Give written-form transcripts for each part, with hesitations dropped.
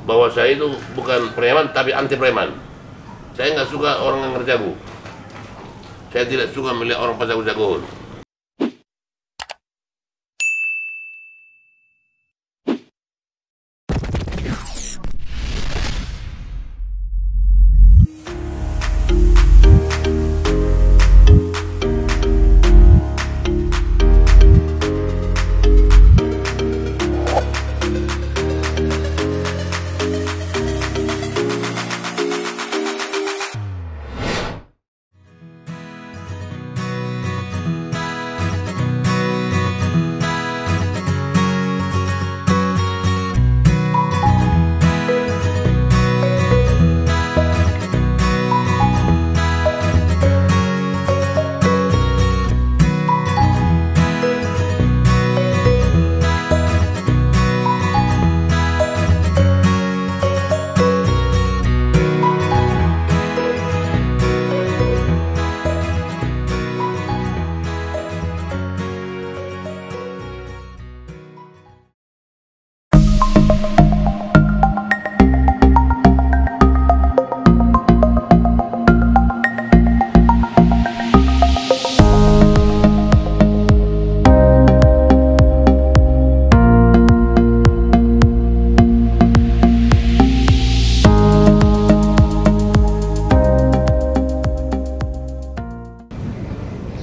bahwa saya itu bukan preman tapi anti preman. Saya nggak suka orang yang ngerjago. Saya tidak suka melihat orang pas jago-jagoan.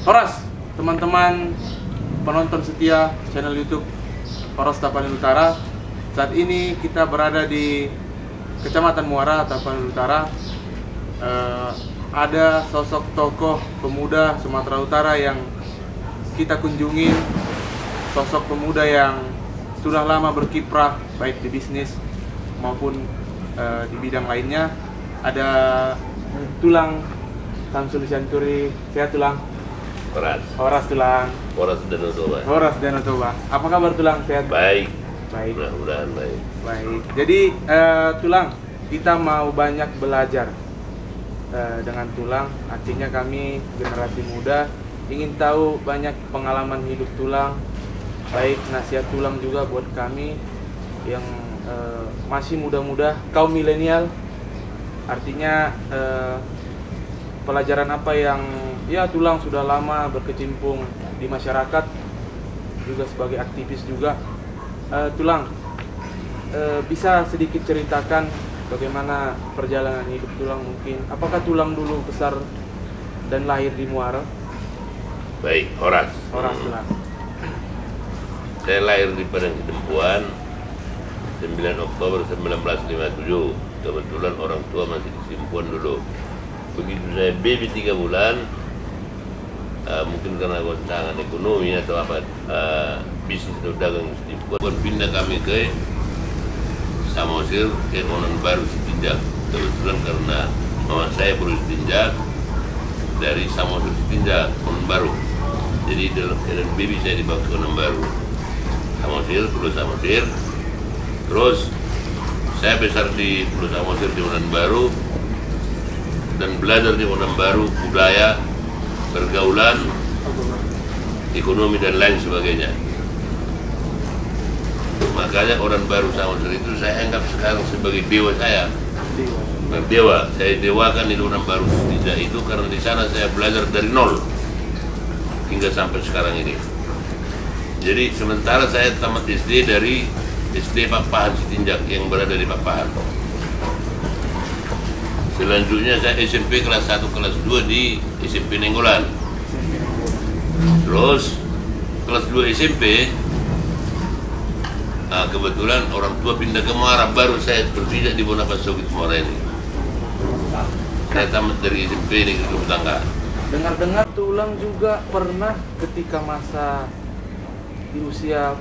Horas, teman-teman penonton setia channel YouTube Horas Tapanuli Utara. Saat ini kita berada di Kecamatan Muara, Tapanuli Utara. Ada sosok tokoh pemuda Sumatera Utara yang kita kunjungi. Sosok pemuda yang sudah lama berkiprah baik di bisnis maupun di bidang lainnya. Ada Tulang Samsul Syanturi. Sehat Tulang? Horas Tulang. Horas Danau Toba. Horas Danau Toba. Apa kabar Tulang? Sehat? Baik. Baik. Mudah-mudahan baik. Baik. Jadi Tulang, kita mau banyak belajar dengan Tulang. Artinya kami generasi muda ingin tahu banyak pengalaman hidup Tulang. Baik nasihat Tulang juga buat kami yang masih muda-muda, kaum milenial. Artinya pelajaran apa yang ya Tulang sudah lama berkecimpung di masyarakat, juga sebagai aktivis juga. Tulang, bisa sedikit ceritakan bagaimana perjalanan hidup Tulang mungkin? Apakah Tulang dulu besar dan lahir di Muara? Baik, Horas. Horas Tulang. Saya lahir di Padang Sidempuan 9 Oktober 1957. Kebetulan orang tua masih di Sidempuan dulu. Begitu saya baby 3 bulan, mungkin karena goncangan ekonomi atau apa, bisnis atau dagang Sidempuan, pindah kami ke Samosir, ke Onan Baru Sitinjak. Kebetulan karena mama saya berustinjak dari Samosir Sitinjak, Onan Baru. Jadi dalam keadaan baby saya dibawa ke Onan Baru, Samosir, Pulau Samosir. Terus saya besar di Pulau Samosir di Onan Baru dan belajar di Onan Baru budaya, pergaulan, ekonomi dan lain sebagainya. Makanya Onan Baru Samosir itu saya anggap sekarang sebagai dewa saya. Dewa, saya dewakan di Onan Baru tidak itu karena di sana saya belajar dari nol hingga sampai sekarang ini. Jadi sementara saya tamat SD dari SD Pak Pahan Sitinjak yang berada di Pak Pahan. Selanjutnya saya SMP kelas 1, kelas 2 di SMP Nenggolan. Terus kelas 2 SMP, kebetulan orang tua pindah ke Muara, baru saya berpindah di Bonapasogit Muara ini. Saya tamat dari SMP Negeri Rumah Tangga. Dengar-dengar Tulang juga pernah ketika masa di usia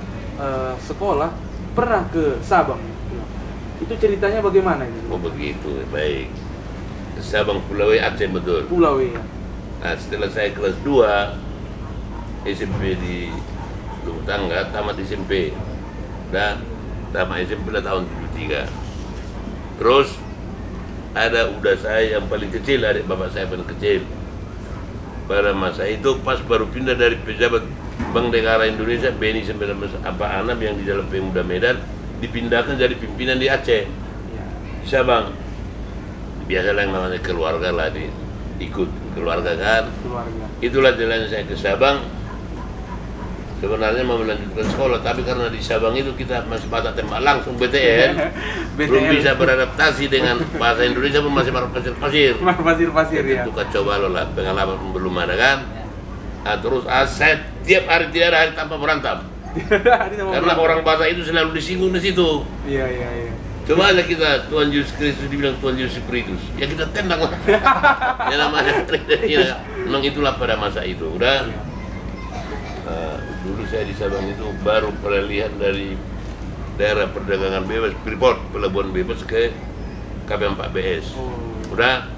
sekolah pernah ke Sabang. Itu ceritanya bagaimana ini? Oh begitu, baik. Sabang Pulau Aceh betul. Pulau ya. Nah, setelah saya kelas 2 SMP di Rumah Tangga, tamat SMP. Dan tamat SMP pada tahun 73. Terus ada udah saya yang paling kecil, adik bapak saya paling kecil. Pada masa itu pas baru pindah dari pejabat Bank Negara Indonesia BNI 1946 yang di dalam Pemda Medan dipindahkan jadi pimpinan di Aceh. Ya. Di Sabang biasalah yang namanya keluarga lah, ikut keluarga kan. Keluarga. Itulah jalan saya ke Sabang. Sebenarnya mau melanjutkan sekolah, tapi karena di Sabang itu kita masih batak tembak langsung BTN, belum bisa beradaptasi dengan bahasa Indonesia pun masih pasir-pasir. Pasir-pasir ya. Itu kacau balau lah, pengalaman pun belum ada kan. Nah, terus saya tiap hari tidak ada hari tanpa berantem. Karena orang Batak itu selalu disinggung di situ. Iya, iya, iya. Coba aja kita Tuhan Yesus Kristus dibilang Tuhan Yesus Spiritus, ya kita tendang lah. Ya namanya, ya, memang itulah pada masa itu. Udah. Dulu saya di Sabang itu baru peralihan dari daerah perdagangan bebas, Freeport, pelabuhan bebas ke KB4BS. Udah,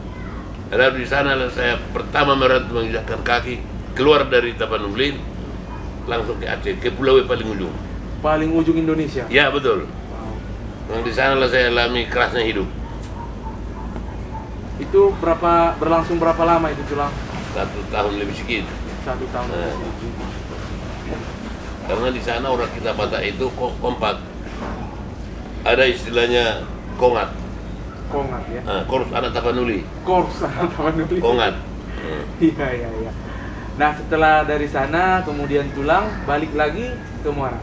lalu di sana saya pertama merantau menginjakkan kaki keluar dari Tapanuli, langsung ke Aceh, ke pulau paling ujung. Paling ujung Indonesia? Ya betul. Di sana lah saya alami kerasnya hidup. Itu berlangsung berapa lama itu Tulang? 1 tahun lebih sedikit. 1 tahun. Karena di sana orang kita Batak itu kompak. Ada istilahnya kongat. Kongat ya. Korps anak Tapanuli. Korps anak Tapanuli. Kongat. Iya, iya, iya. Nah, setelah dari sana kemudian Tulang balik lagi ke Muara.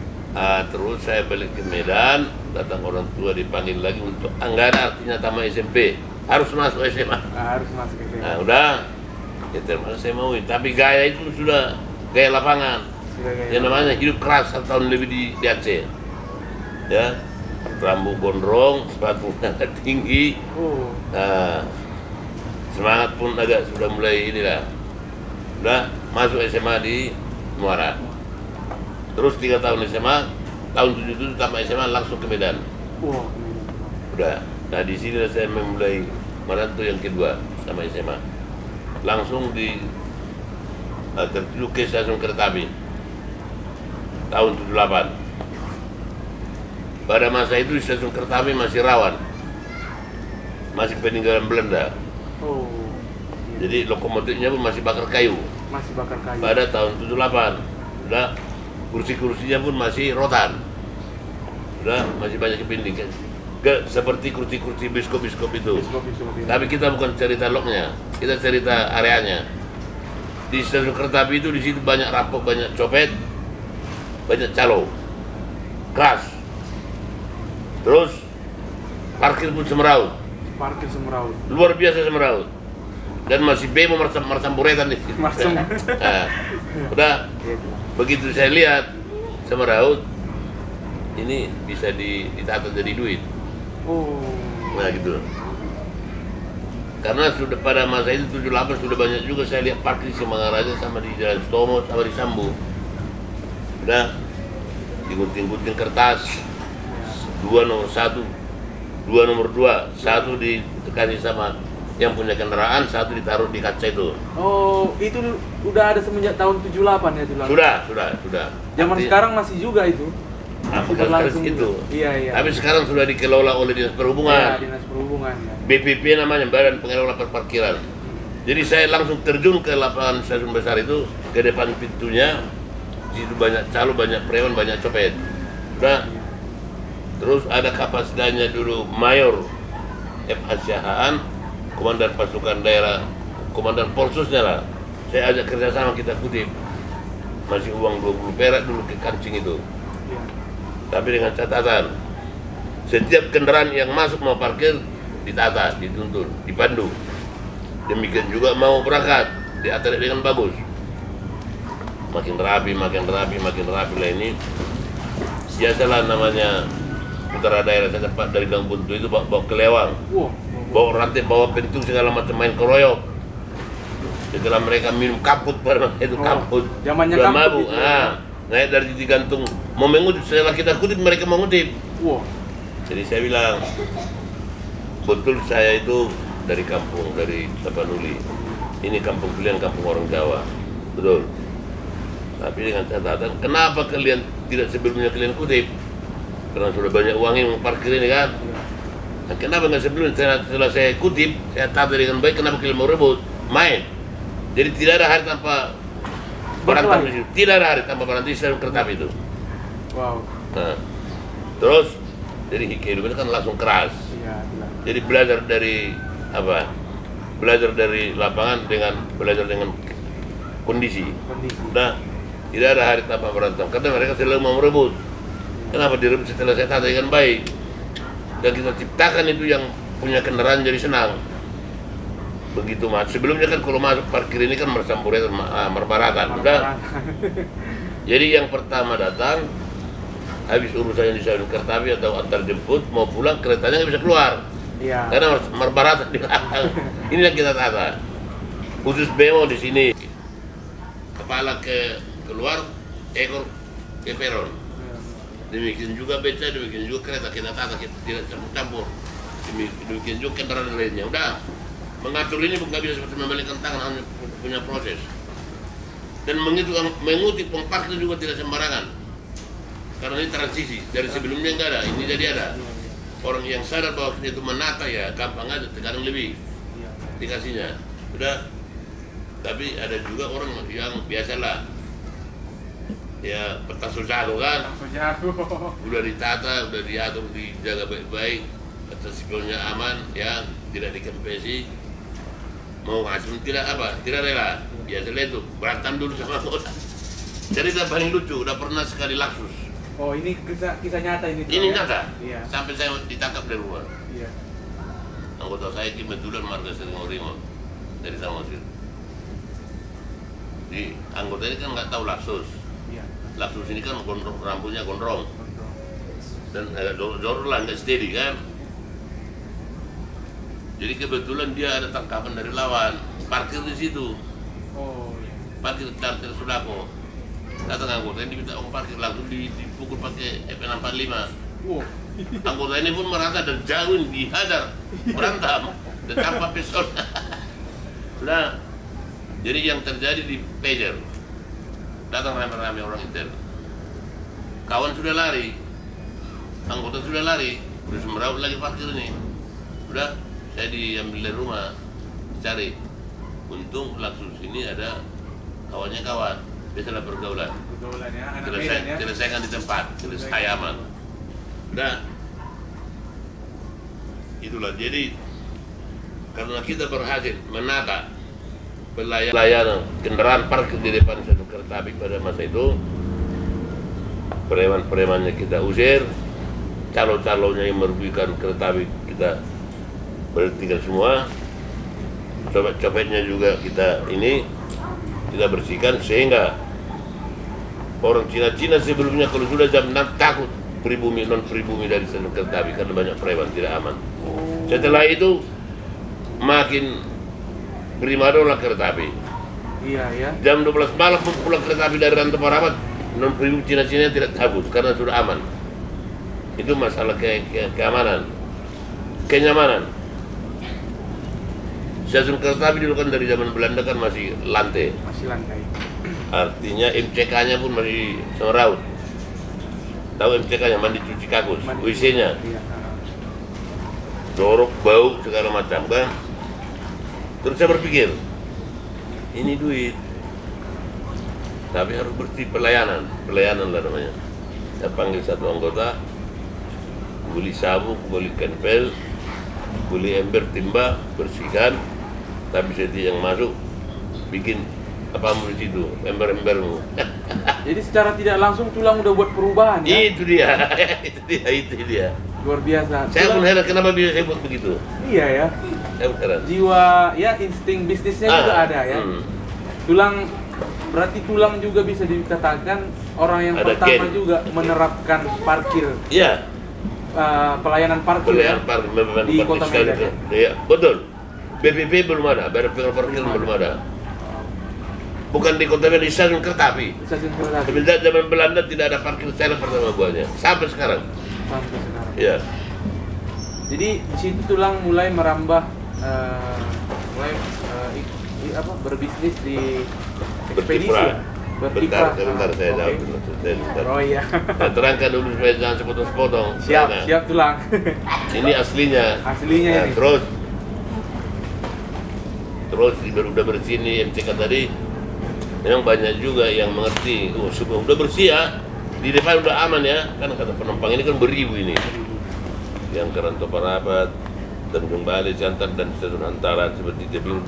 Terus saya balik ke Medan, datang orang tua dipanggil lagi untuk Anggara, artinya tamat SMP. Harus masuk SMA. Harus masuk SMA. Nah, udah. Ya termasuk saya mau, tapi gaya itu sudah gaya lapangan. Yang namanya hidup keras 1 tahun lebih di Aceh. Ya, rambut gondrong, sepatu agak tinggi. Nah, semangat pun agak sudah mulai inilah. Udah masuk SMA di Muara. Terus 3 tahun SMA, tahun 77 tamat SMA langsung ke Medan. Udah. Nah di sini saya memulai merantau yang kedua sama SMA. Langsung tertuju ke stasiun kereta api tahun 78. Pada masa itu stasiun kereta api masih rawan, masih peninggalan Belanda. Jadi lokomotifnya pun masih bakar kayu. Masih bakar kayu. Pada tahun 78. Udah, kursi-kursinya pun masih rotan. Udah, masih banyak kepinding kan. Gak seperti kursi-kursi biskop-biskop itu. Tapi kita bukan cerita loknya, kita cerita areanya. Di stasiun kereta api itu di situ banyak rampok, banyak copet, banyak calo, keras. Terus parkir pun semeraut. Parkir semeraut. Luar biasa semeraut. Dan masih bemo marsamburetan nih. Nah, udah. Begitu saya lihat semeraut, ini bisa ditata jadi duit. Nah gitu. Karena sudah pada masa itu 78 sudah banyak juga saya lihat parkir di Semangaraja sama di Jalan Stomo sama di Sambu. Udah digunting-gunting kertas 2 nomor 1, 2 nomor 2, 1 dikasih sama yang punya kendaraan, 1 ditaruh di kaca itu. Itu udah ada semenjak tahun 78 ya Tulang? Sudah. Zaman sekarang masih juga itu? Berlangsung itu. Iya. Tapi sekarang sudah dikelola oleh Dinas Perhubungan. Dinas Perhubungan ya. BPP namanya, Badan Pengelola Parkiran. Jadi saya langsung terjun ke lapangan stasiun besar itu, ke depan pintunya. Di situ banyak calo, banyak preman, banyak copet. Udah. Terus ada kapasitasnya dulu Mayor F. Syahaan, Komandan Pasukan Daerah, Komandan Polsusnya lah. Saya ajak kerjasama, kita kutip. Masih uang 20 perak dulu ke kancing itu. Tapi dengan catatan, setiap kendaraan yang masuk mau parkir ditata, dituntun, dipandu. Demikian juga mau berangkat, diatur dengan bagus. Makin rapi lah ini. Biasalah namanya putra daerah saya dapat dari Gang Buntu itu bawa kelewang, bawa rantai, bawa pintu segala macam, main keroyok. Setelah mereka minum kamput, itu kamput, udah mabuk. Naik dari titik gantung mau mengutip, setelah kita kutip mereka mengutip. Jadi saya bilang betul saya itu dari kampung, dari Tapanuli. Ini kampung kalian, kampung orang Jawa, betul. Tapi dengan catatan, kenapa kalian tidak sebelumnya kalian kutip? Karena sudah banyak uang yang parkir ini kan. Nah, kenapa nggak sebelumnya? Setelah saya kutip, saya tata dengan baik, kenapa kalian mau rebut? Main. Jadi tidak ada hari tanpa berantem di situ. Tidak ada hari tanpa berantem di stasiun kereta api itu. Nah, terus Jadi kehidupan kan langsung keras. Iya, Tulang. Jadi belajar dari apa? Belajar dari lapangan dengan belajar dengan kondisi. Nah, tidak ada hari tanpa berantem karena mereka selalu mau merebut. Kenapa direbut setelah saya tata dengan baik? Dan kita ciptakan itu yang punya kendaraan jadi senang. Begitu mas. Sebelumnya kan kalau masuk parkir ini kan mersampuran merbaratan. Udah. Jadi yang pertama datang, habis urusannya di stasiun kereta api atau antar jemput mau pulang keretanya nggak bisa keluar. Iya. Karena merbaratan di belakang. Ini yang kita tata. Khusus bemo di sini. Kepala keluar, ekor ke peron. Demikian juga beca, demikian juga kereta kita tata, kita tidak campur-campur. Demikian juga kendaraan lainnya. Udah, mengatur ini bukan bisa seperti membalikan tangan, hanya punya proses. Dan mengutip pemparkir juga tidak sembarangan. Karena ini transisi, dari sebelumnya enggak ada, ini jadi ada. Orang yang sadar bahwa itu menata ya, gampang aja, terkadang lebih dikasihnya. Udah, tapi ada juga orang yang biasalah. Ya, peta sosial kan, udah ditata, udah diatur, dijaga baik-baik, atas sipilnya aman, ya tidak dikempesi, mau hasil tidak apa, tidak rela, biasanya itu berantem dulu sama orang. Jadi udah paling lucu, udah pernah sekali laksus. Oh ini kisah nyata ini? Ini nyata, iya. Sampai saya ditangkap dari rumah. Iya. Anggota saya kebetulan marga sering Orimo dari Samosir. Di anggota ini kan nggak tahu laksus. Laksus ini kan rambutnya gondrong dan agak jorok lah, nggak steady kan. Jadi kebetulan dia ada tangkapan dari lawan, parkir di situ. Oh, iya. Parkir charter Sudako. Datang anggota ini diminta parkir, langsung dipukul pakai FN65. Wow. Anggota ini pun merasa dan jauhin, dihajar, berantem, dan tanpa pistol. Nah, jadi yang terjadi di pager. Datang rame-rame orang intel. Kawan sudah lari, anggota sudah lari, terus meraut lagi parkir ini. Udah, saya diambil dari rumah, cari. Untung laksus ini ada kawannya kawan, biasalah pergaulan. Pergaulan ya, anak Medan ya. Selesaikan di tempat, selesai aman. Udah, itulah. Jadi karena kita berhasil menata pelayanan kendaraan parkir di depan satu kereta api pada masa itu, preman-premannya kita usir, calon-calonnya yang merugikan kereta api kita berhentikan semua, copet-copetnya juga kita bersihkan, sehingga orang Cina-Cina sebelumnya kalau sudah jam 6 takut pribumi non pribumi dari stasiun kereta api karena banyak preman, tidak aman. Setelah itu makin primadona kereta api. Iya ya. Jam 12 malam pulang kereta api dari Rantau Parapat, non pribumi Cina-Cina tidak takut karena sudah aman. Itu masalah keamanan, kenyamanan. Stasiun kereta api dulu kan dari zaman Belanda kan masih lantai. Masih lantai. Artinya MCK-nya pun masih semeraut. Tahu MCK-nya, mandi cuci kakus, WC-nya. Iya. Jorok, bau, segala macam kan. Terus saya berpikir, ini duit, tapi harus bersih, pelayanan lah namanya. Saya panggil satu anggota, beli sabuk, beli kenpel, beli ember timba, bersihkan. Tapi setiap yang masuk, bikin apamu di situ, ember-embermu. Jadi secara tidak langsung Tulang udah buat perubahan ya? Itu dia, itu dia. Luar biasa. Saya pun heran kenapa bisa saya buat begitu. Iya ya. Saya pun heran. Jiwa ya, insting bisnisnya juga ada ya. Tulang, berarti Tulang juga bisa dikatakan orang yang ada pertama juga menerapkan parkir. Iya. Pelayanan parkir. Pelayanan parkir di Kota Medan. Iya, betul. BPP belum ada, parkir belum ada. Bukan di Kota Medan, di stasiun kereta api. Stasiun kereta api. Semenjak zaman Belanda tidak ada parkir secara pertama buatnya, sampai sekarang. Sampai sekarang. Iya. Jadi di situ Tulang mulai merambah, berbisnis di ekspedisi. Bentar, saya jawab dulu. Oh iya. Saya terangkan dulu supaya jangan sepotong-sepotong. Siap Tulang. Ini aslinya. Aslinya Nah, ini. Terus udah bersih nih MCK tadi. Memang banyak juga yang mengerti. Oh, udah bersih ya. Di depan udah aman ya. Kan kata penumpang ini kan beribu ini. yang Kerantau Parapat, Tanjung Balai, Siantar, dan stasiun Antara seperti Tebing,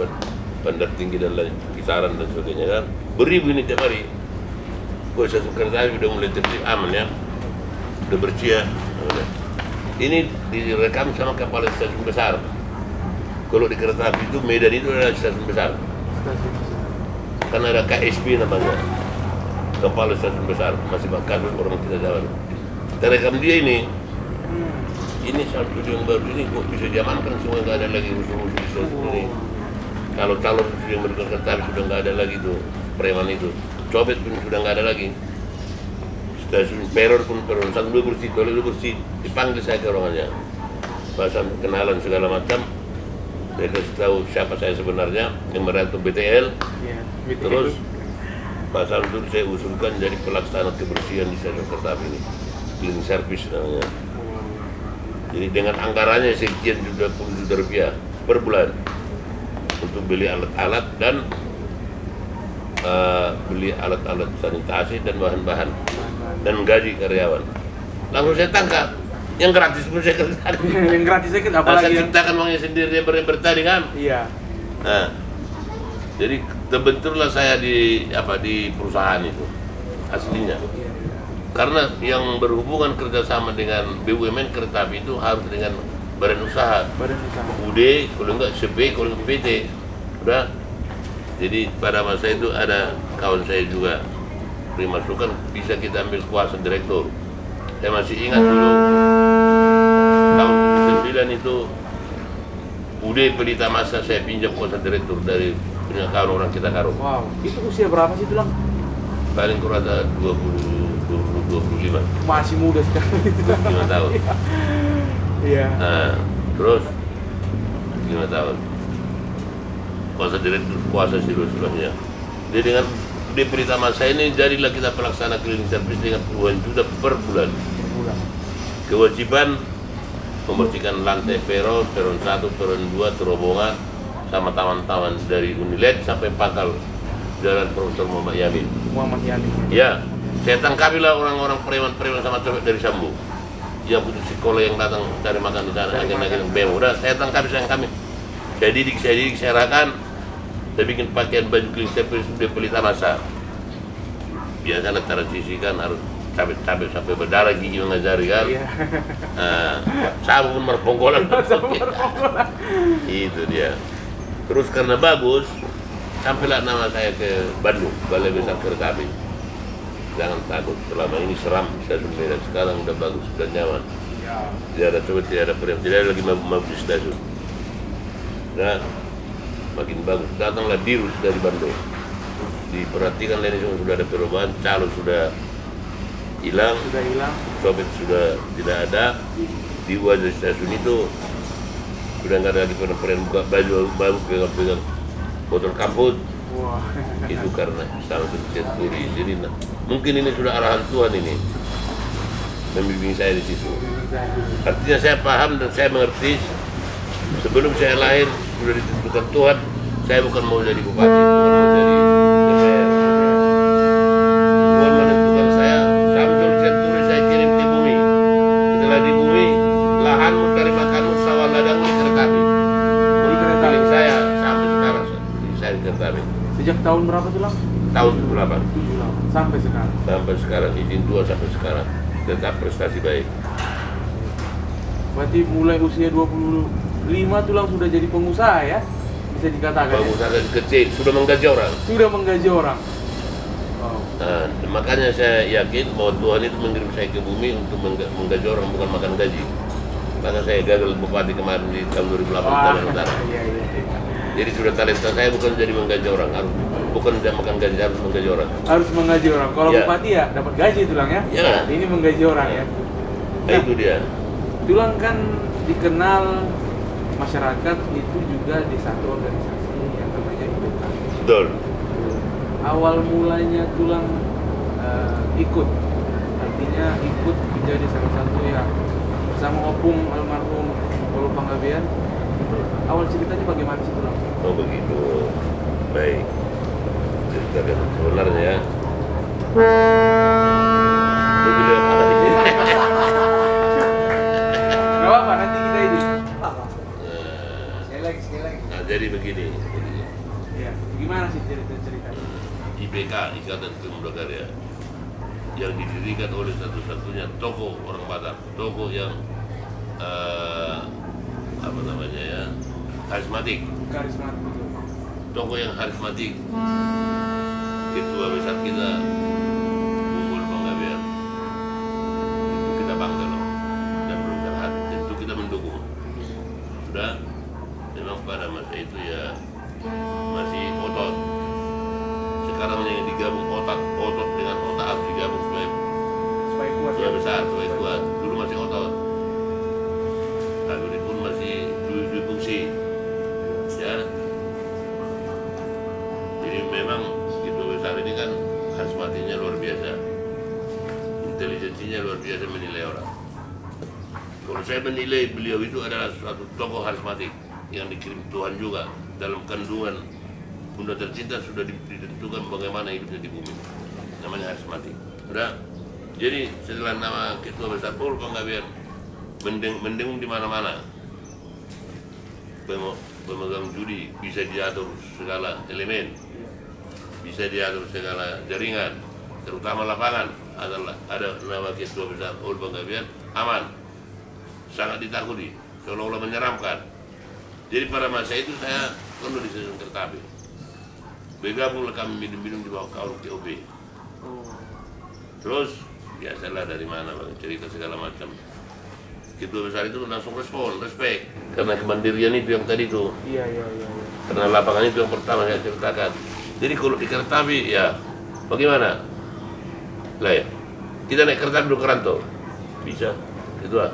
Bandar Tinggi dan lain kisaran dan sebagainya kan. Beribu ini tiap hari. Stasiun kereta api udah mulai tertib aman ya, udah bersih ya. Ini direkam sama kepala stasiun besar. Kalau di kereta api itu Medan itu adalah stasiun besar. Karena ada KSP namanya, kepala stasiun besar, masih kasus orang tidak jalan. Kita rekam dia ini satu yang baru ini kok bisa diamankan semua, nggak ada lagi usul-usul di stasiun ini. Kalau calon yang bergerak kereta api sudah nggak ada lagi tuh preman itu, copet pun sudah nggak ada lagi. Stasiun peron pun peron, satu dua bersih, toilet dua bersih, dipanggil saya ke ruangannya, bahasa kenalan segala macam. Saya kasih tahu siapa saya sebenarnya, yang merantau BTL. Terus Pak Samsul saya usulkan jadi pelaksana kebersihan di stasiun kereta api ini, cleaning service namanya. Jadi dengan anggarannya sekian juta rupiah per bulan untuk beli alat-alat dan beli alat-alat sanitasi dan bahan-bahan dan gaji karyawan. Langsung saya tangkap. Yang gratis pun saya kerjakan. Yang gratis saya kerjakan, apalagi saya ciptakan uangnya sendiri, dia bertani kan. Iya. Nah, jadi terbenturlah saya di perusahaan itu aslinya. Karena yang berhubungan kerjasama dengan BUMN kereta api itu harus dengan badan usaha. UD, kalau enggak CP, kalau enggak PT. Udah. Jadi pada masa itu ada kawan saya juga beri masukan, bisa kita ambil kuasa direktur. Saya masih ingat dulu tahun 2009 itu UD Pelita Masa saya pinjam kuasa direktur dari punya kawan orang kita Karo. Wow, itu usia berapa sih Tulang? Paling kurang ada 25. Masih muda sekali. 5 tahun. Iya. Nah, terus 5 tahun. Kuasa direktur, kuasa silus-silusnya. Jadi dengan di Pelita Masa ini jadilah kita pelaksana cleaning service dengan puluhan juta per bulan. Kewajiban membersihkan lantai peron 1, peron 2, terowongan sama taman-taman dari Unilet sampai pangkal Jalan Profesor Muhammad Yamin. Ya, saya tangkapilah orang-orang preman-preman sama copet dari Sambu yang putus sekolah yang datang cari makan di sana, agen-agen BEM. Udah, saya tangkapi sayang kami. Saya didik, saya arahkan. Saya bikin pakaian baju cleaning service di Pelita Masa. Biasanya transisikan harus capek-capek sampai berdarah gigi mengajari kan. Iya. Sabu pun merponggolan. Itu dia. Terus karena bagus, sampailah nama saya ke Bandung, Balai Besar Kereta Api. Jangan takut, selama ini seram stasiun Medan, sekarang udah bagus, sudah nyaman. Tidak ada coba, tidak ada periam, tidak ada lagi mabuk di stasiun. Nah, makin bagus. Datanglah dirut dari Bandung. Diperhatikan ini sudah ada perubahan, calo sudah hilang, copet sudah tidak ada. Di wajah stasiun itu sudah nggak ada lagi pernah buka baju baru pegang botol kamput. Wah. Itu karena sangat senturi. Jadi mungkin ini sudah arahan Tuhan ini membimbing saya di situ. Artinya saya paham dan saya mengerti. Sebelum saya lahir sudah ditentukan Tuhan, saya bukan mau jadi bupati, bukan mau jadi DPR. Tuhan menentukan saya, Samsul Senturi saya kirim ke bumi. Setelah di bumi, lahanmu cari makanmu, sawah ladangmu kereta api. Milik saya sampai sekarang, saya di kereta api. Sejak tahun berapa Tulang? Tahun 78. Sampai sekarang? Sampai sekarang, izin Tuhan sampai sekarang. Tetap prestasi baik. Berarti mulai usia 25 Tulang sudah jadi pengusaha ya? Bisa dikatakan. Pengusaha dari kecil, sudah menggaji orang. Sudah menggaji orang. Wow. Nah, makanya saya yakin bahwa Tuhan itu mengirim saya ke bumi untuk menggaji orang, bukan makan gaji. Karena saya gagal bupati kemarin di tahun 2008 Kalimantan. Iya. Jadi sudah talenta saya bukan jadi menggaji orang, bukan makan gaji, harus menggaji orang. Harus menggaji orang. Kalau Ya. bupati ya dapat gaji Tulang ya? Ya. Ini menggaji orang ya. Nah, itu dia. Tulang kan dikenal masyarakat itu juga di satu organisasi yang namanya Hidup. Betul. Awal mulanya Tulang ikut, artinya ikut menjadi salah satu yang bersama opung almarhum Polo Panggabean. Itu awal ceritanya bagaimana sih Tulang? Oh begitu. Baik. Cerita yang sebenarnya ya. Gak apa, nanti kita ini. Nah, jadi begini. Ya, gimana sih cerita-ceritanya? IPK, Ikatan Pemuda Karya, yang didirikan oleh satu-satunya tokoh orang Batak, tokoh yang apa namanya ya, karismatik, tokoh yang karismatik, ketua besar kita Unggul Panggabean, itu kita bangga loh dan berbesar hati, tentu kita mendukung. Sudah, memang pada masa itu ya masih otot. Sekarang yang digabung otot dengan otak harus digabung supaya Kuat supaya besar, supaya kuat. Dulu masih otot, lalu ini pun masih dua fungsi, ya. Jadi memang gitu besar ini kan karismatinya luar biasa, intelijensinya luar biasa menilai orang. Kalau saya menilai beliau itu adalah suatu tokoh karismatik yang dikirim Tuhan juga dalam kandungan Bunda tercinta sudah ditentukan bagaimana hidupnya di bumi. Namanya karismatik. Udah. Jadi setelah nama ketua besar Unggul Panggabean mendengung di mana-mana. Pemegang judi bisa diatur segala elemen, bisa diatur segala jaringan, terutama lapangan adalah ada nama ketua besar Unggul Panggabean aman, sangat ditakuti, seolah-olah menyeramkan. Jadi pada masa itu saya penuh di stasiun kereta api. Bergabunglah kami minum-minum di bawah kaul TOB. Terus biasalah dari mana bang, cerita segala macam. Ketua besar itu langsung respect. Karena kemandirian itu yang tadi tuh. Iya. Karena lapangan itu yang pertama saya ceritakan. Jadi kalau di kereta api ya bagaimana? Lah ya, kita naik kereta api dulu ke Rantau. Bisa, ketua.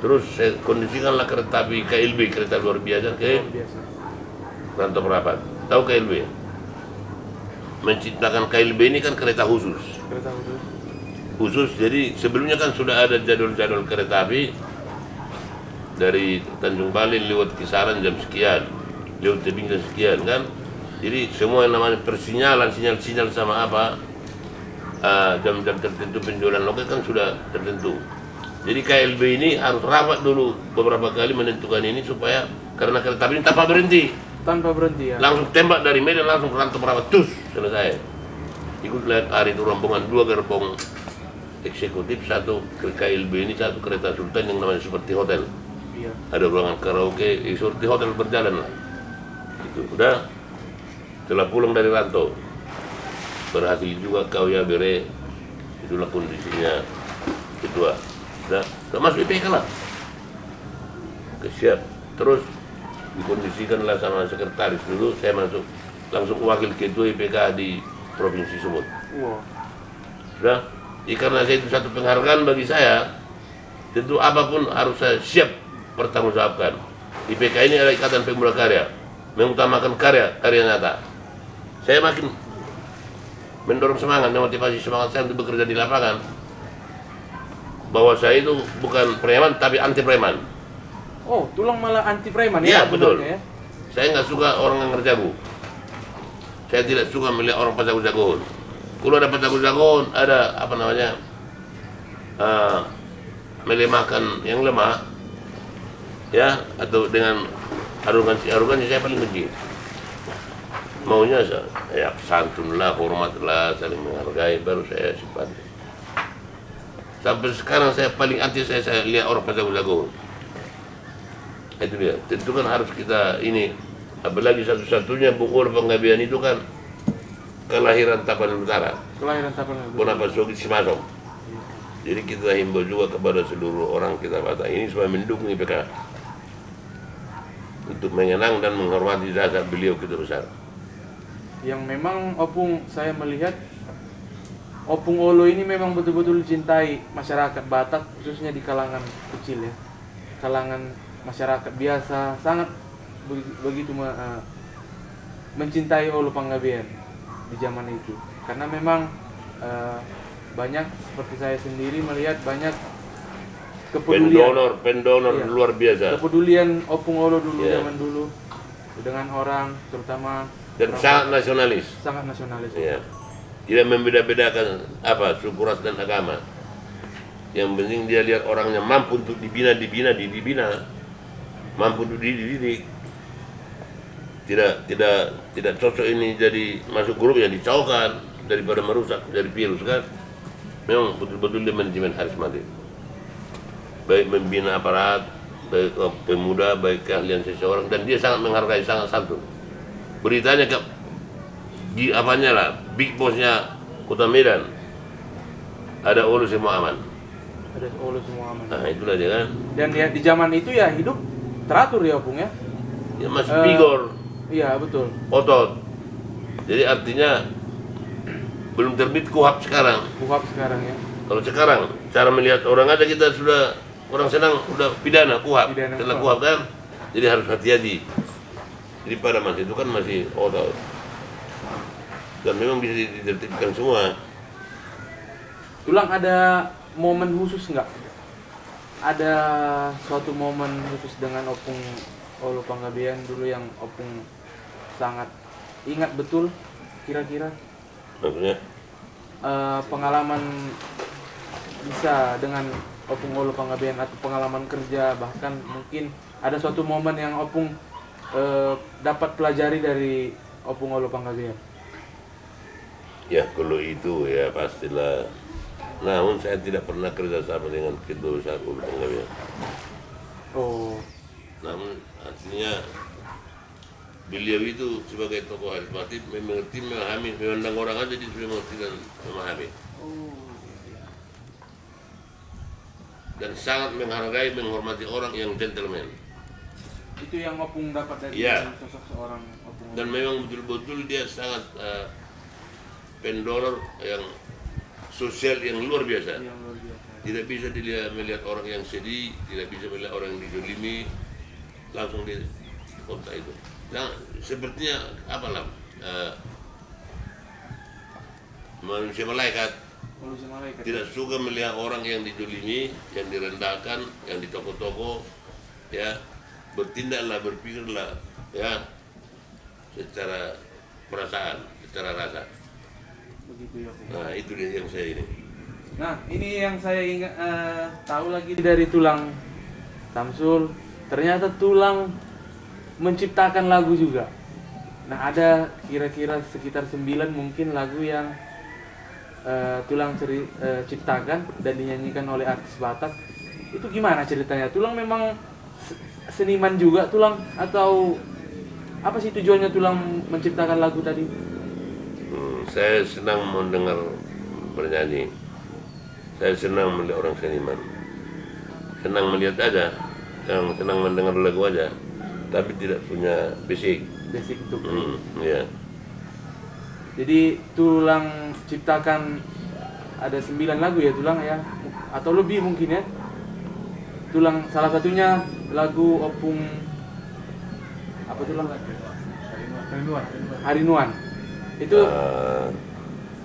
Terus saya kondisikanlah kereta api KLB, kereta luar biasa ke Rantau Perapat. Tahu KLB? Menciptakan KLB ini kan kereta khusus. Khusus, jadi sebelumnya kan sudah ada jadwal-jadwal kereta api dari Tanjung Balin lewat Kisaran jam sekian, lewat Tebing jam sekian kan. Jadi semua yang namanya persinyalan, sinyal sama apa, jam-jam tertentu penjualan loket kan sudah tertentu. Jadi KLB ini harus rapat dulu beberapa kali menentukan ini supaya karena kereta api ini tanpa berhenti ya. Langsung tembak dari Medan langsung ke Rantau Perapat, selesai. Ikut lihat hari itu rombongan 2 gerbong eksekutif, satu ke KLB ini, satu kereta Sultan yang namanya seperti hotel. Iya. Ada ruangan karaoke, seperti hotel berjalan lah. Itu udah. Setelah pulang dari Rantau, berhasil juga kau ya bere. Itulah kondisinya ketua. Udah masuk IPK lah. Oke, siap. Terus dikondisikanlah sama sekretaris dulu, saya masuk langsung wakil ketua IPK di Provinsi Sumut. Udah, karena saya itu satu penghargaan bagi saya, tentu apapun harus saya siap pertanggungjawabkan. IPK ini adalah Ikatan Pemuda Karya, mengutamakan karya nyata. Saya makin mendorong semangat, memotivasi semangat saya untuk bekerja di lapangan, bahwa saya itu bukan preman tapi anti preman. Oh, Tulang malah anti preman ya? Iya, betul. Ya? Saya nggak suka orang yang ngerjago. Saya tidak suka melihat orang jago-jagoan. Kalau ada jago-jagoan, ada apa namanya, melemahkan yang lemah, ya, atau dengan arogansi saya paling benci. Maunya ya santunlah, hormatlah, saling menghargai, baru saya simpati. Sampai sekarang saya paling anti saya lihat orang jago-jagoan. Itu dia. Tentu kan harus kita ini, apalagi satu-satunya Unggul Panggabean itu kan kelahiran Tapanuli Utara. Bonapa Sogi Simasong. Jadi kita himbau juga kepada seluruh orang kita Batak ini supaya mendukung IPK untuk mengenang dan menghormati jasa beliau ketua besar. Yang memang Opung, saya melihat Opung Olo ini memang betul-betul dicintai masyarakat Batak, khususnya di kalangan kecil ya, kalangan masyarakat biasa, sangat begitu mencintai Olo Panggabean di zaman itu, karena memang banyak, seperti saya sendiri melihat banyak kepedulian pendonor iya, luar biasa, kepedulian Opung Olo dulu, yeah, zaman dulu dengan orang, terutama dan sangat nasionalis, iya. Tidak membeda-bedakan apa suku, ras dan agama. Yang penting dia lihat orangnya mampu untuk dibina, mampu untuk dididik. Tidak cocok ini jadi masuk grup yang dicaukan daripada merusak dari virus kan. Memang betul-betul dia manajemen harus mati. Baik membina aparat, baik pemuda, baik keahlian seseorang, dan dia sangat menghargai, sangat santun. Beritanya ke di apanya lah, big bossnya Kota Medan ada Olu semua aman. Ada Olu semua aman. Nah itulah dia kan. Dan ya di zaman itu ya hidup teratur ya Opung ya. Ya masih vigor. Iya betul. Otot. Jadi artinya belum terbit KUHP sekarang. KUHP sekarang ya. Kalau sekarang cara melihat orang aja kita sudah orang senang udah pidana KUHP. Setelah KUHP kan. Jadi harus hati-hati. Jadi pada masa itu kan masih otot. Dan memang bisa ditertibkan semua. Tulang ada momen khusus nggak? Ada suatu momen khusus dengan Opung Olu Panggabean dulu yang Opung sangat ingat betul kira-kira? Maksudnya? Pengalaman bisa dengan Opung Olu Panggabean atau pengalaman kerja, bahkan mungkin ada suatu momen yang Opung dapat pelajari dari Opung Olu Panggabean. Ya kalau itu ya pastilah. Namun saya tidak pernah kerjasama dengan kedua besar Olu Panggabean. Oh. Namun artinya beliau itu sebagai tokoh karismatik mengerti, memahami, memandang orang aja dia sudah mengerti dan memahami. Dan sangat menghargai, menghormati orang yang gentleman. Itu yang Opung dapat dari sosok seorang Opung. Dan memang betul-betul dia sangat pendonor yang sosial yang luar biasa. Tidak bisa melihat orang yang sedih, tidak bisa melihat orang yang dizolimi, langsung di kota itu. Nah, sepertinya apalah manusia malaikat. Tidak suka melihat orang yang dizolimi, yang direndahkan, yang di toko-toko, ya bertindaklah, berpikirlah, ya secara perasaan, secara rasa. Begitu ya. Nah itu dia yang saya ini. Nah ini yang saya ingat tahu lagi dari Tulang Samsul, ternyata Tulang menciptakan lagu juga. Nah ada kira-kira sekitar 9 mungkin lagu yang Tulang ciptakan dan dinyanyikan oleh artis Batak. Itu gimana ceritanya? Tulang memang seniman juga Tulang, atau apa sih tujuannya Tulang menciptakan lagu tadi? Saya senang mendengar bernyanyi. Saya senang melihat orang seniman. Senang melihat aja, senang mendengar lagu aja, tapi tidak punya basic untuk ya. Jadi Tulang ciptakan ada 9 lagu ya Tulang ya, atau lebih mungkin ya. Tulang salah satunya lagu Opung apa Tulang? Harinuan. Itu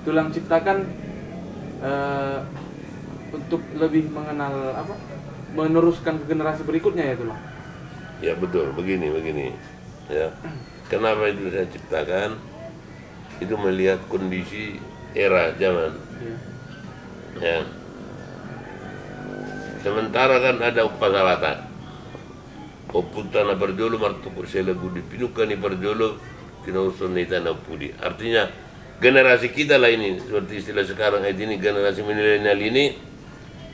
Tulang ciptakan untuk lebih mengenal apa? Meneruskan ke generasi berikutnya ya Tulang. Ya betul, begini ya. Kenapa itu saya ciptakan? Itu melihat kondisi era zaman. Ya. Sementara kan ada pasawata. Oputana perjolo martuku selagu dipinukan ni perjolo kinausun ni tanah pudi. Artinya generasi kita lah ini, seperti istilah sekarang ini, generasi milenial ini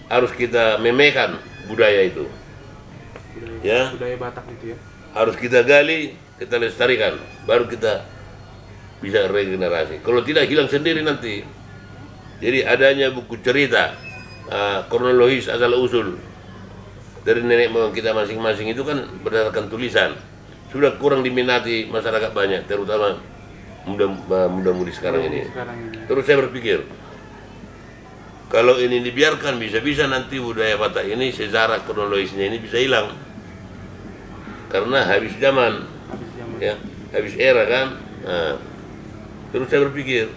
harus kita memekan budaya itu. Budaya Batak itu ya. Harus kita gali, kita lestarikan, baru kita bisa regenerasi. Kalau tidak hilang sendiri nanti. Jadi adanya buku cerita kronologis asal usul dari nenek moyang kita masing-masing itu kan berdasarkan tulisan. Sudah kurang diminati masyarakat banyak, terutama muda-mudi sekarang ini. Terus saya berpikir, kalau ini dibiarkan bisa-bisa nanti budaya Batak ini sejarah kronologisnya ini bisa hilang. Karena habis zaman, ya, habis era kan. Nah, terus saya berpikir,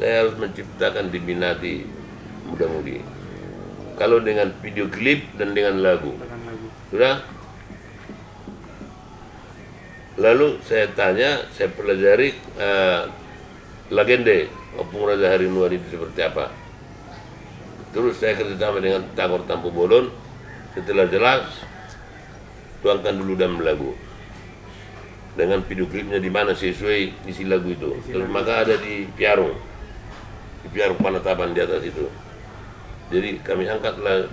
saya harus menciptakan diminati muda-mudi. Kalau dengan video klip dan dengan lagu, sudah. Lalu saya tanya, saya pelajari legende Opung Raja Harinuan itu seperti apa. Terus saya kerjasama dengan Tagor Tampu Bolon. Setelah jelas, tuangkan dulu dalam lagu dengan video klipnya di mana sesuai isi lagu itu. Terus maka ada di Piarung Panatapan di atas itu. Jadi kami angkatlah,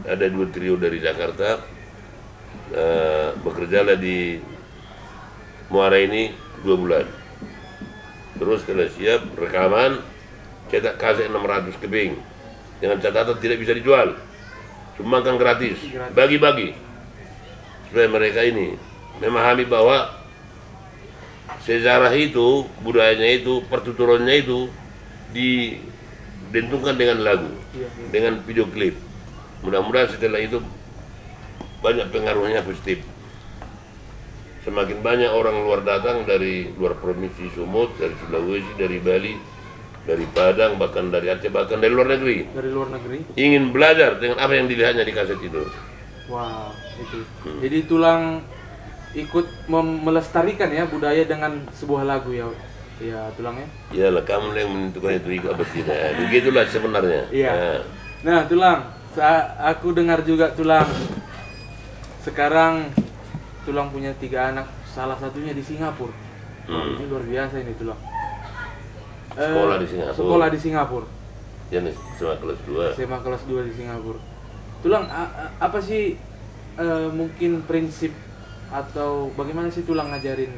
ada 2 trio dari Jakarta, bekerjalah di Muara ini 2 bulan. Terus setelah siap rekaman, cetak kaset 600 keping dengan catatan tidak bisa dijual, sumbangkan gratis, bagi-bagi supaya mereka ini memahami bahwa sejarah itu, budayanya itu, pertuturannya itu didentungkan dengan lagu, dengan video klip. Mudah-mudahan setelah itu banyak pengaruhnya positif. Semakin banyak orang luar datang dari luar provinsi Sumut, dari Sulawesi, dari Bali, dari Padang, bahkan dari Aceh, bahkan dari luar negeri. Dari luar negeri? Ingin belajar dengan apa yang dilihatnya di kaset itu. Wow, itu. Jadi Tulang ikut melestarikan ya budaya dengan sebuah lagu ya, ya Tulang ya? Iyalah, kamu yang menentukan itu apa tidak. Begitulah sebenarnya. Iya. Nah Tulang, aku dengar juga Tulang sekarang Tulang punya 3 anak, salah satunya di Singapura. Ini luar biasa ini Tulang. Sekolah di Singapura. Sekolah di Singapura. Ya, SMA kelas 2. SMA kelas 2 di Singapura. Tulang, apa sih mungkin prinsip atau bagaimana sih Tulang ngajarin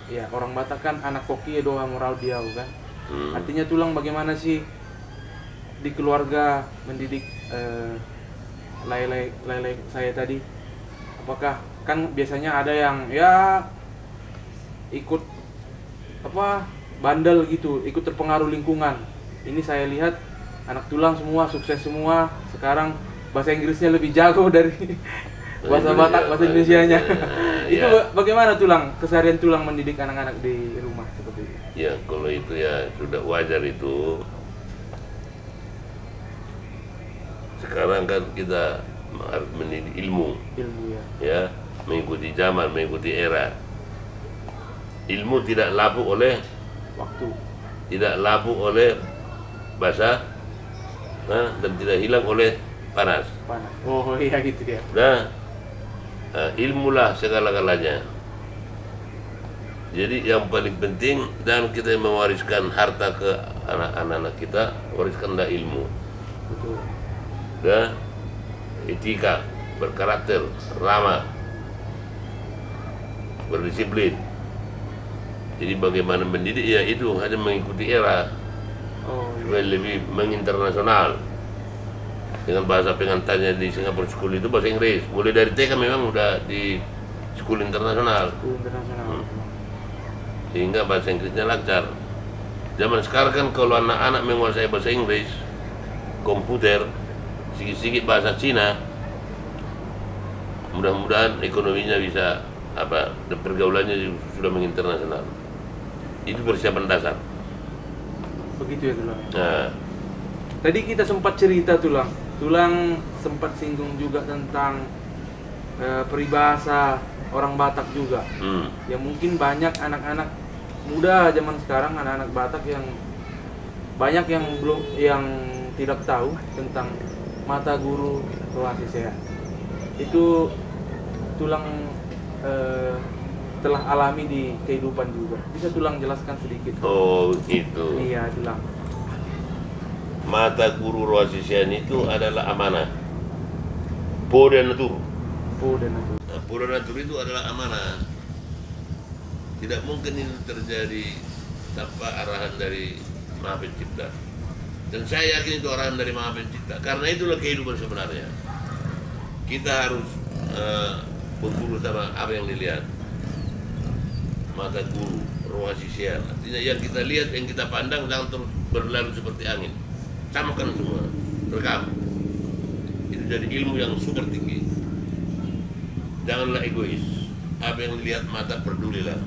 ya orang Batak kan anak koki doa moral dia kan. Artinya Tulang bagaimana sih di keluarga mendidik lele saya tadi? Apakah kan biasanya ada yang ya ikut apa bandel gitu, ikut terpengaruh lingkungan. Ini saya lihat anak Tulang semua sukses semua, sekarang bahasa Inggrisnya lebih jago dari bahasa Batak, bahasa Indonesianya. Itu bagaimana Tulang, keseharian Tulang mendidik anak-anak di rumah seperti itu? Ya kalau itu ya sudah wajar itu. Sekarang kan kita harus mendidik ilmu ya, mengikuti zaman, mengikuti era. Ilmu tidak lapuk oleh waktu, tidak lapuk oleh basah, dan tidak hilang oleh panas. Oh iya gitu ya. Nah, ilmulah segala-galanya. Jadi yang paling penting dan kita mewariskan harta ke anak-anak kita, wariskanlah ilmu. Betul. Dan etika, berkarakter, ramah, berdisiplin. Jadi bagaimana mendidik ya itu hanya mengikuti era supaya lebih menginternasional. Dengan bahasa pengantarnya di Singapore School itu bahasa Inggris. Mulai dari TK memang udah di school internasional. Sehingga bahasa Inggrisnya lancar. Zaman sekarang kan kalau anak-anak menguasai bahasa Inggris, komputer, sedikit-sedikit bahasa Cina, mudah-mudahan ekonominya bisa dan pergaulannya sudah menginternasional. Itu persiapan dasar. Begitu ya Tulang. Nah, tadi kita sempat cerita Tulang sempat singgung juga tentang peribahasa orang Batak juga. Ya mungkin banyak anak-anak muda zaman sekarang, anak-anak Batak yang banyak yang tidak tahu tentang mata guru Rohasi Sehat. Itu Tulang telah alami di kehidupan juga. Bisa Tulang jelaskan sedikit? Oh itu. Iya Tulang. Mata guru Rohasi Sehat itu adalah amanah. Po dan natur. Po dan natur itu adalah amanah. Tidak mungkin itu terjadi tanpa arahan dari Maha Pencipta. Dan saya yakin itu arahan dari Maha Pencipta. Karena itulah kehidupan sebenarnya. Kita harus berburu sama apa yang dilihat. Mata guru, Rohasi Sehat. Artinya yang kita lihat, yang kita pandang jangan terus berlalu seperti angin. Samakan semua, rekam. Itu jadi ilmu yang super tinggi. Janganlah egois. Apa yang dilihat mata, pedulilah.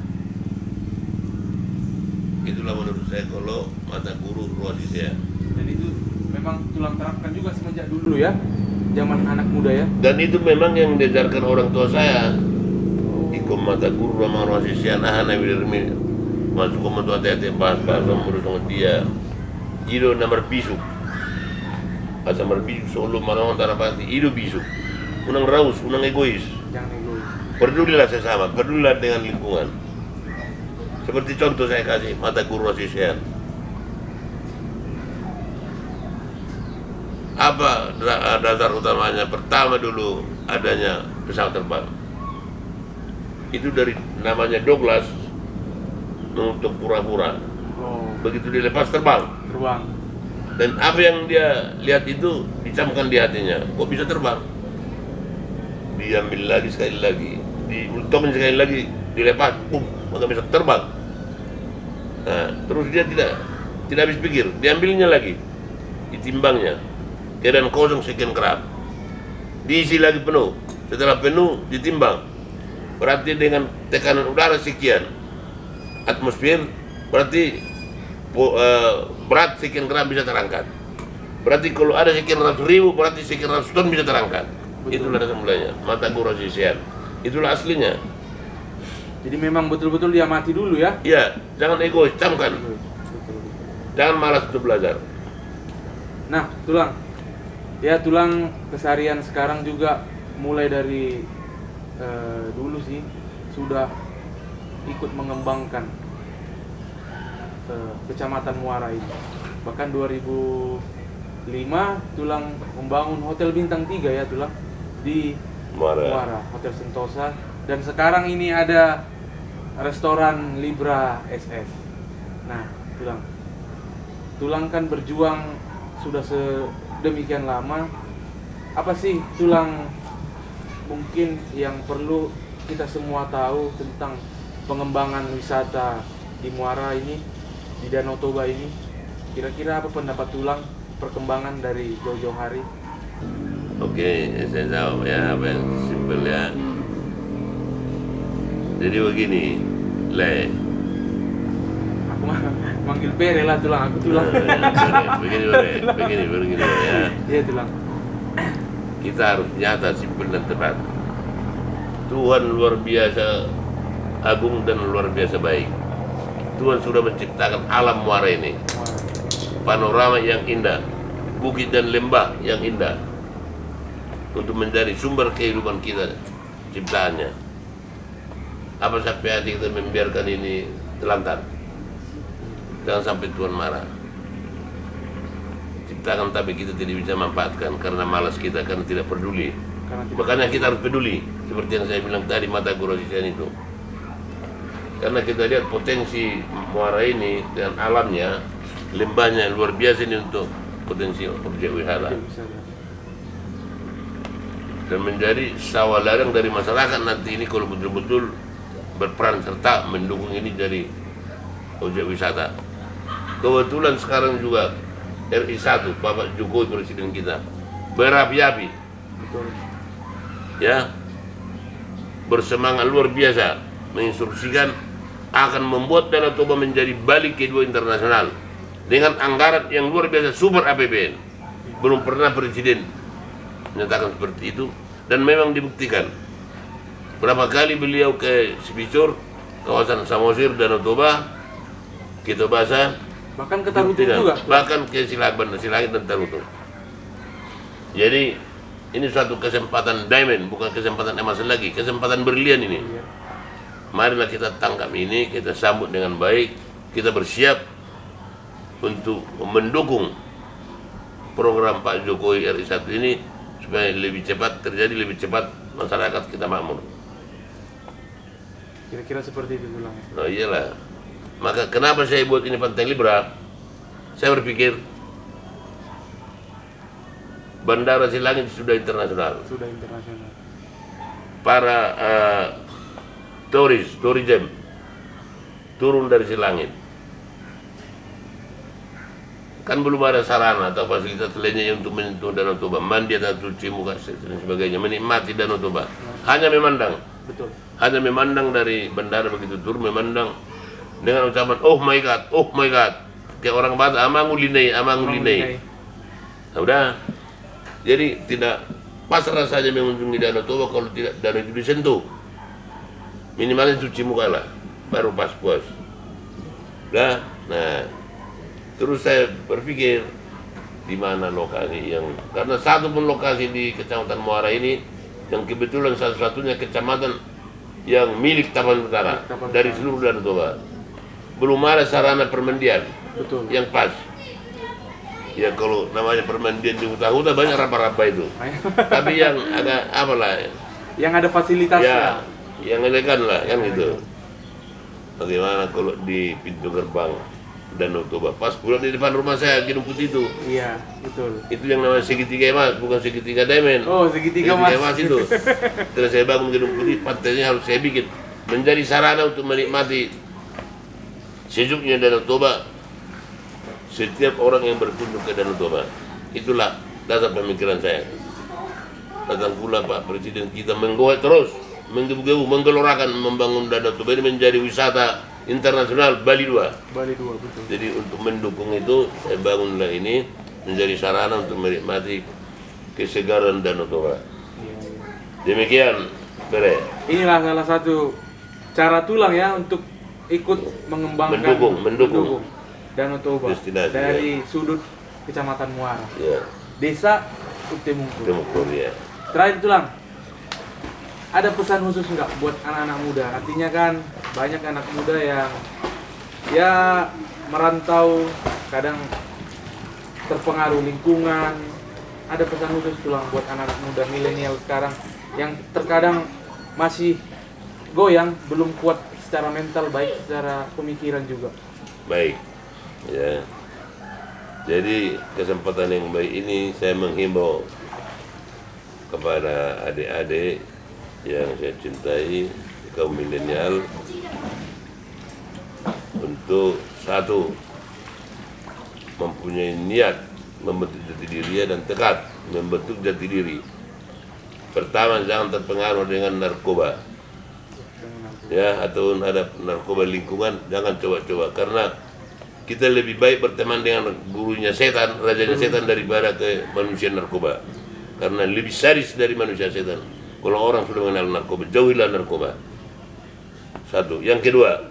Itulah menurut saya kalau mata guru Rohasi Sehat. Dan itu memang Tulang terapkan juga semenjak dulu ya, zaman anak muda ya. Dan itu memang yang diajarkan orang tua saya. Ikom mata guru sama Rohasi Sehat, nabi dirmi masuk ke mata hati-hati bahas-bahas sama dia. Ido nomor pisuk. Asa marbisu solo manong tarapati hidup bisu. Unang raus, unang egois. Jangan egois. Pedulilah sesama, pedulilah dengan lingkungan. Seperti contoh saya kasih mata guru asisten. Apa dasar utamanya? Pertama dulu adanya pesawat terbang. Itu dari namanya Douglas untuk pura-pura. Oh, Begitu dilepas terbang. terbang. Dan apa yang dia lihat itu dicamkan di hatinya. Kok bisa terbang? Diambil lagi sekali lagi, diultomin sekali lagi, dilepas, maka bisa terbang. Nah, terus dia tidak habis pikir, diambilnya lagi, ditimbangnya, keadaan kosong sekian gram, diisi lagi penuh. Setelah penuh ditimbang, berarti dengan tekanan udara sekian, atmosfer, berarti berat sekian gram bisa terangkat. Berarti kalau ada sekian ratus ribu, berarti sekian ratus ton bisa terangkat. Betul. Itulah dasar mulanya, mata guru asisten. Itulah aslinya. Jadi memang betul-betul dia mati dulu ya. Iya, jangan egois, camkan. Betul. Jangan malas untuk belajar. Nah, Tulang. Ya, Tulang keseharian sekarang juga mulai dari dulu sih sudah ikut mengembangkan Kecamatan Muara ini. Bahkan 2005 Tulang membangun Hotel Bintang 3 ya, Tulang, di Muara, Hotel Sentosa. Dan sekarang ini ada restoran Libra SS. Nah, Tulang kan berjuang sudah sedemikian lama. Apa sih, Tulang, mungkin yang perlu kita semua tahu tentang pengembangan wisata di Muara ini, di Danau Toba ini? Kira-kira apa pendapat Tulang perkembangan dari jauh-jauh hari? Oke, saya tahu ya, apa yang simpel ya. Jadi begini, Aku manggil Pere lah, Tulang. Aku Tulang. Begini ya. Iya, Tulang. Kita harus nyata, simpel dan tepat. Tuhan luar biasa agung dan luar biasa baik. Tuhan sudah menciptakan alam Muara ini, panorama yang indah, bukit dan lembah yang indah, untuk menjadi sumber kehidupan kita, ciptaannya. Apa sampai hati kita membiarkan ini telantar? Jangan sampai Tuhan marah. Ciptakan tapi kita tidak bisa manfaatkan karena malas kita, karena tidak peduli. Makanya kita harus peduli, seperti yang saya bilang tadi, mata guru asisten itu. Karena kita lihat potensi Muara ini dengan alamnya, lembahnya luar biasa ini untuk potensi objek wisata. Dan menjadi sawah ladang dari masyarakat nanti ini kalau betul-betul berperan serta mendukung ini jadi objek wisata. Kebetulan sekarang juga RI1, Bapak Jokowi Presiden kita, berapi-api, ya, bersemangat luar biasa menginstruksikan akan membuat Danau Toba menjadi Bali kedua internasional dengan anggaran yang luar biasa, super APBN. Belum pernah Presiden menyatakan seperti itu, dan memang dibuktikan. Berapa kali beliau ke Sibicur, kawasan Samosir, Danau Toba, kita bahasa, bahkan ke Tarutung juga, bahkan ke Silangit dan Tarutung. Jadi ini suatu kesempatan diamond, bukan kesempatan emas lagi, kesempatan berlian ini. Marilah kita tangkap ini, kita sambut dengan baik, kita bersiap untuk mendukung program Pak Jokowi RI1 ini supaya lebih cepat terjadi, lebih cepat masyarakat kita makmur. Kira-kira seperti itu, Tulang. Nah iyalah, maka kenapa saya buat ini Pantai Libra? Saya berpikir Bandara Silangit sudah internasional. Sudah internasional. Para tourism turun dari Silangit. Kan belum ada sarana atau fasilitas lainnya untuk menyentuh Danau Toba, mandi atau cuci muka dan sebagainya, menikmati Danau Toba. Hanya memandang. Betul. Hanya memandang dari bandara begitu turun, memandang dengan ucapan oh my god, kayak orang Batak, amangulinai. Nah, udah. Jadi tidak pasrah saja mengunjungi Danau Toba kalau tidak danau itu disentuh. Minimalnya cuci muka lah, baru pas puas. Nah, terus saya berpikir di mana lokasi yang, karena satu pun lokasi di Kecamatan Muara ini yang kebetulan satu-satunya kecamatan yang milik Tapan Utara dari seluruh Danau Toba, belum ada sarana permandian yang pas. Ya kalau namanya permandian di hutan-hutan banyak raba-raba itu, tapi yang ada apalah, yang ada fasilitasnya, ya, yang elegan lah kan gitu. Bagaimana kalau di pintu gerbang Danau Toba, pas pulang di depan rumah saya Gedung Putih itu. Iya, betul. Itu yang namanya segitiga emas, bukan segitiga diamond. Oh, segitiga emas itu. Terus saya bangun Gedung Putih, pantainya harus saya bikin menjadi sarana untuk menikmati sejuknya Danau Toba. Setiap orang yang berkunjung ke Danau Toba, itulah dasar pemikiran saya. Datang pula Pak Presiden kita menggoyah terus, menggebu-gebu, menggelorakan membangun Danau Toba ini menjadi wisata internasional Bali 2. Bali 2, betul. Jadi untuk mendukung itu, saya bangunlah ini menjadi sarana untuk menikmati kesegaran Danau Toba. Demikian, Bere. Inilah salah satu cara Tulang ya untuk ikut mengembangkan, mendukung Danau Toba dari sudut Kecamatan Muara, Desa Utemungkur. Ya. Terakhir Tulang, ada pesan khusus nggak buat anak-anak muda? Artinya kan banyak anak muda yang ya merantau, kadang terpengaruh lingkungan. Ada pesan khusus Tulang buat anak-anak muda milenial sekarang yang terkadang masih goyang, belum kuat secara mental, baik secara pemikiran juga. Baik, ya. Jadi kesempatan yang baik ini saya menghimbau kepada adik-adik yang saya cintai, kaum milenial, untuk satu, mempunyai niat membentuk jati diri dan tekad membentuk jati diri. Pertama, jangan terpengaruh dengan narkoba, ya, atau ada narkoba lingkungan, jangan coba-coba, karena kita lebih baik berteman dengan gurunya setan, rajanya setan, daripada ke manusia narkoba, karena lebih sadis dari manusia setan. Kalau orang sudah mengenal narkoba, jauhilah narkoba. Satu. Yang kedua,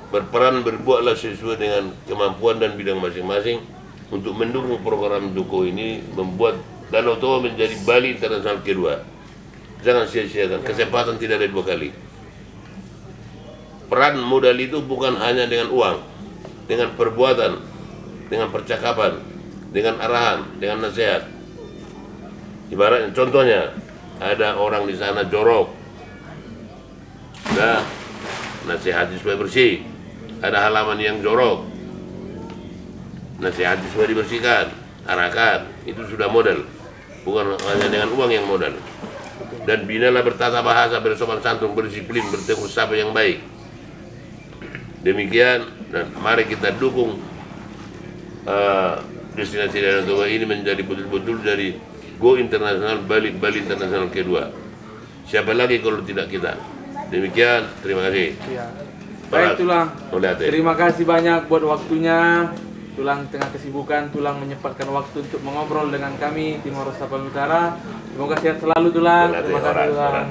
berperan, berbuatlah sesuai dengan kemampuan dan bidang masing-masing untuk mendukung program Jokowi ini, membuat Danau Toba menjadi Bali Internasional kedua. Jangan sia-siakan, kesempatan tidak ada dua kali. Peran modal itu bukan hanya dengan uang, dengan perbuatan, dengan percakapan, dengan arahan, dengan nasihat. Ibaratnya, contohnya, ada orang di sana jorok, nah, nasihati supaya bersih. Ada halaman yang jorok, nasihati supaya dibersihkan, arahkan. Itu sudah modal, bukan hanya dengan uang yang modal. Dan binalah bertata bahasa, bersopan santun, berdisiplin, bertegur sapa yang baik. Demikian, dan mari kita dukung destinasi Danau Toba ini menjadi betul-betul dari Go Internasional, Bali Internasional kedua. Siapa lagi kalau tidak kita? Demikian, terima kasih. Ya. Baik Tulang, terima kasih banyak buat waktunya. Tulang tengah kesibukan, Tulang menyempatkan waktu untuk mengobrol dengan kami Timor Tapan Utara. Semoga sehat selalu Tulang. Terima kasih Tulang.